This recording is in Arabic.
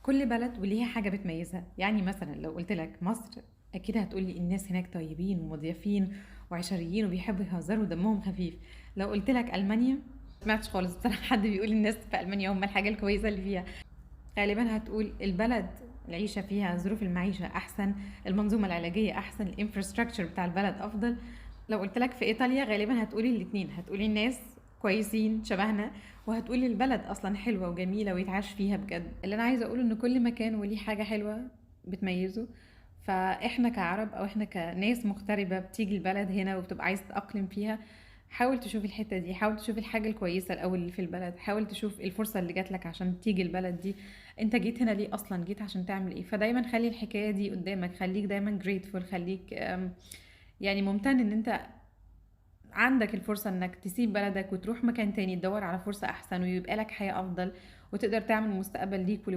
كل بلد وليها حاجة بتميزها. يعني مثلا لو قلت لك مصر، أكيد هتقولي الناس هناك طيبين ومضيافين وعشريين وبيحبوا يهزروا ودمهم خفيف. لو قلت لك ألمانيا، ما سمعتش خالص بصراحة حد بيقول الناس في ألمانيا هم الحاجة الكويسة اللي فيها. غالبا هتقول البلد العيشة فيها، ظروف المعيشة أحسن، المنظومة العلاجية أحسن، الانفراستراكشر بتاع البلد أفضل. لو قلت لك في إيطاليا، غالبا هتقولي الاتنين، هتقولي الناس كويسين شبهنا، وهتقولي البلد أصلا حلوة وجميلة ويتعاش فيها بجد. اللي أنا عايزة أقوله إن كل مكان وليه حاجة حلوة بتميزه. فإحنا كعرب أو إحنا كناس مغتربة بتيجي البلد هنا وبتبقى عايزة تتأقلم فيها، حاول تشوف الحتة دي، حاول تشوف الحاجة الكويسة الأول اللي في البلد، حاول تشوف الفرصة اللي جات لك عشان تيجي البلد دي. انت جيت هنا ليه اصلا؟ جيت عشان تعمل ايه؟ فدايما خلي الحكايه دي قدامك، خليك دايما grateful، خليك يعني ممتن ان انت عندك الفرصه انك تسيب بلدك وتروح مكان تاني تدور على فرصه احسن ويبقى لك حياه افضل، وتقدر تعمل مستقبل ليك ولولادك.